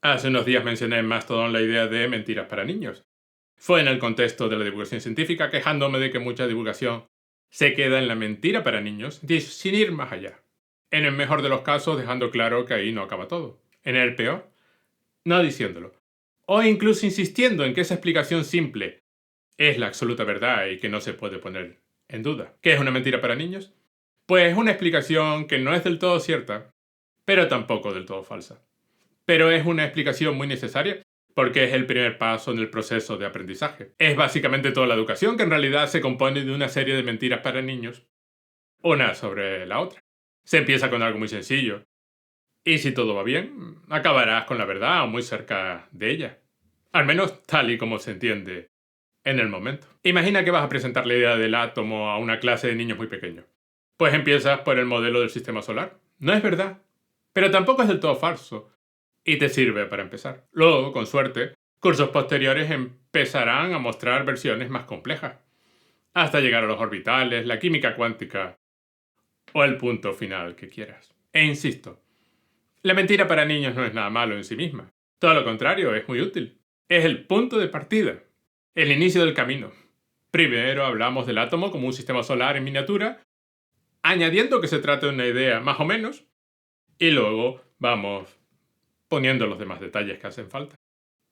Hace unos días mencioné en Mastodon la idea de mentiras para niños. Fue en el contexto de la divulgación científica, quejándome de que mucha divulgación se queda en la mentira para niños sin ir más allá. En el mejor de los casos, dejando claro que ahí no acaba todo. En el peor, no diciéndolo. O incluso insistiendo en que esa explicación simple es la absoluta verdad y que no se puede poner en duda. ¿Qué es una mentira para niños? Pues una explicación que no es del todo cierta, pero tampoco del todo falsa. Pero es una explicación muy necesaria porque es el primer paso en el proceso de aprendizaje. Es básicamente toda la educación, que en realidad se compone de una serie de mentiras para niños, una sobre la otra. Se empieza con algo muy sencillo, y si todo va bien, acabarás con la verdad o muy cerca de ella. Al menos tal y como se entiende en el momento. Imagina que vas a presentar la idea del átomo a una clase de niños muy pequeños. Pues empiezas por el modelo del sistema solar. No es verdad, pero tampoco es del todo falso, y te sirve para empezar. Luego, con suerte, cursos posteriores empezarán a mostrar versiones más complejas, hasta llegar a los orbitales, la química cuántica o el punto final que quieras. E insisto, la mentira para niños no es nada malo en sí misma. Todo lo contrario, es muy útil. Es el punto de partida, el inicio del camino. Primero hablamos del átomo como un sistema solar en miniatura, añadiendo que se trata de una idea más o menos, y luego vamos poniendo los demás detalles que hacen falta.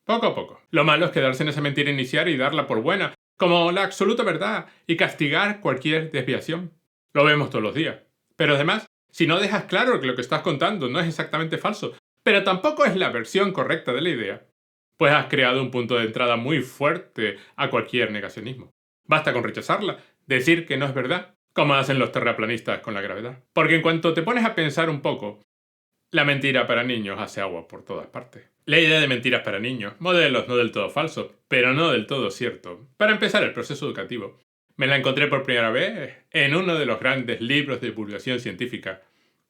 Poco a poco. Lo malo es quedarse en esa mentira inicial y darla por buena, como la absoluta verdad, y castigar cualquier desviación. Lo vemos todos los días. Pero además, si no dejas claro que lo que estás contando no es exactamente falso, pero tampoco es la versión correcta de la idea, pues has creado un punto de entrada muy fuerte a cualquier negacionismo. Basta con rechazarla, decir que no es verdad, como hacen los terraplanistas con la gravedad. Porque en cuanto te pones a pensar un poco, la mentira para niños hace agua por todas partes. La idea de mentiras para niños, modelos no del todo falsos, pero no del todo cierto. Para empezar el proceso educativo, me la encontré por primera vez en uno de los grandes libros de divulgación científica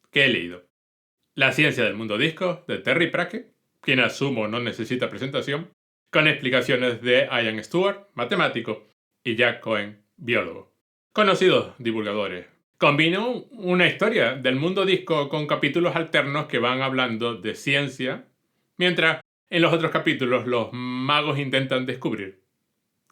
que he leído. La ciencia del mundo disco, de Terry Pratchett, quien asumo no necesita presentación, con explicaciones de Ian Stewart, matemático, y Jack Cohen, biólogo. Conocidos divulgadores. Combino una historia del mundo disco con capítulos alternos que van hablando de ciencia, mientras en los otros capítulos los magos intentan descubrir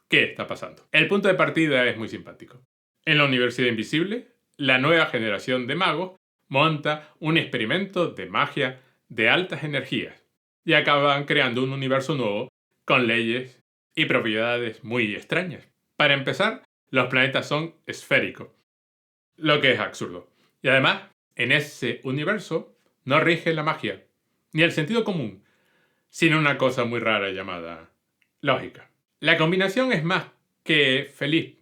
qué está pasando. El punto de partida es muy simpático. En la Universidad Invisible, la nueva generación de magos monta un experimento de magia de altas energías y acaban creando un universo nuevo con leyes y propiedades muy extrañas. Para empezar, los planetas son esféricos, lo que es absurdo. Y además, en ese universo no rige la magia, ni el sentido común, sino una cosa muy rara llamada lógica. La combinación es más que feliz,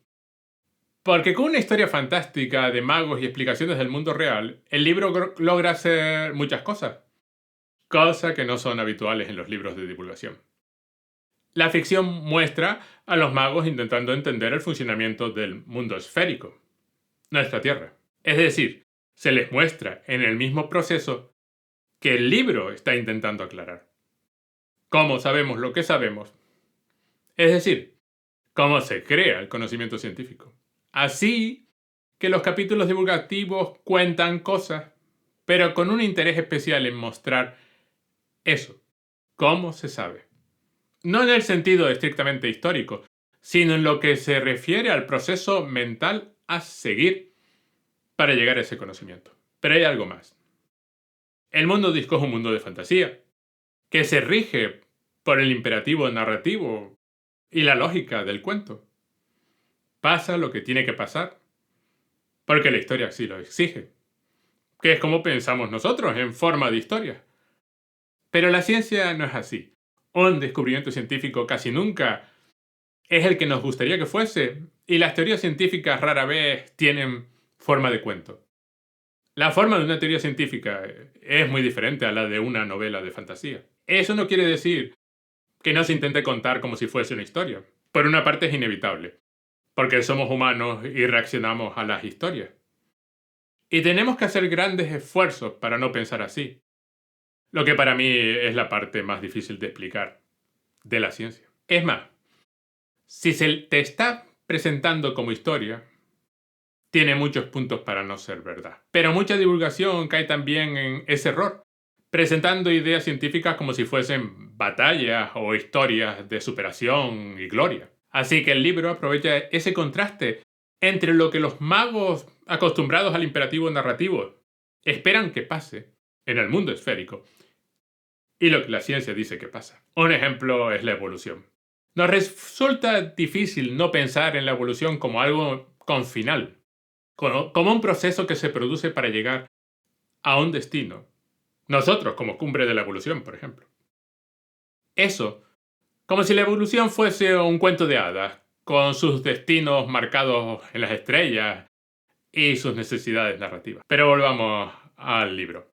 porque con una historia fantástica de magos y explicaciones del mundo real, el libro logra hacer muchas cosas que no son habituales en los libros de divulgación. La ficción muestra a los magos intentando entender el funcionamiento del mundo esférico, nuestra Tierra. Es decir, se les muestra en el mismo proceso que el libro está intentando aclarar. ¿Cómo sabemos lo que sabemos? Es decir, cómo se crea el conocimiento científico. Así que los capítulos divulgativos cuentan cosas, pero con un interés especial en mostrar eso, cómo se sabe. No en el sentido estrictamente histórico, sino en lo que se refiere al proceso mental a seguir para llegar a ese conocimiento. Pero hay algo más. El mundo disco es un mundo de fantasía, que se rige por el imperativo narrativo y la lógica del cuento. Pasa lo que tiene que pasar, porque la historia así lo exige, que es como pensamos nosotros en forma de historia. Pero la ciencia no es así. Un descubrimiento científico casi nunca es el que nos gustaría que fuese, y las teorías científicas rara vez tienen forma de cuento. La forma de una teoría científica es muy diferente a la de una novela de fantasía. Eso no quiere decir que no se intente contar como si fuese una historia. Por una parte es inevitable, porque somos humanos y reaccionamos a las historias. Y tenemos que hacer grandes esfuerzos para no pensar así, lo que para mí es la parte más difícil de explicar de la ciencia. Es más, si se te está presentando como historia, tiene muchos puntos para no ser verdad. Pero mucha divulgación cae también en ese error, presentando ideas científicas como si fuesen batallas o historias de superación y gloria. Así que el libro aprovecha ese contraste entre lo que los magos acostumbrados al imperativo narrativo esperan que pase en el mundo esférico y lo que la ciencia dice que pasa. Un ejemplo es la evolución. Nos resulta difícil no pensar en la evolución como algo con final, como un proceso que se produce para llegar a un destino. Nosotros, como cumbre de la evolución, por ejemplo. Eso, como si la evolución fuese un cuento de hadas, con sus destinos marcados en las estrellas y sus necesidades narrativas. Pero volvamos al libro.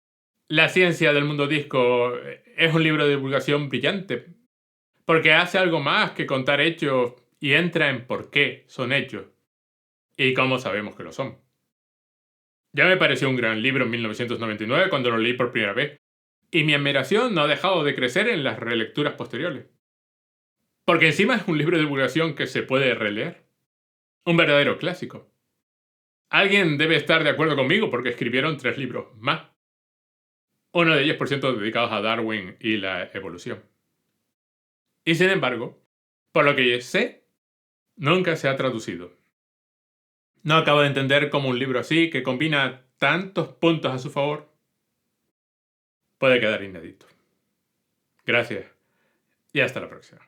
La ciencia del mundo disco es un libro de divulgación brillante, porque hace algo más que contar hechos y entra en por qué son hechos y cómo sabemos que lo son. Ya me pareció un gran libro en 1999 cuando lo leí por primera vez, y mi admiración no ha dejado de crecer en las relecturas posteriores. Porque encima es un libro de divulgación que se puede releer. Un verdadero clásico. Alguien debe estar de acuerdo conmigo porque escribieron 3 libros más. Uno de ellos, por cierto, dedicados a Darwin y la evolución. Y sin embargo, por lo que sé, nunca se ha traducido. No acabo de entender cómo un libro así, que combina tantos puntos a su favor, puede quedar inédito. Gracias y hasta la próxima.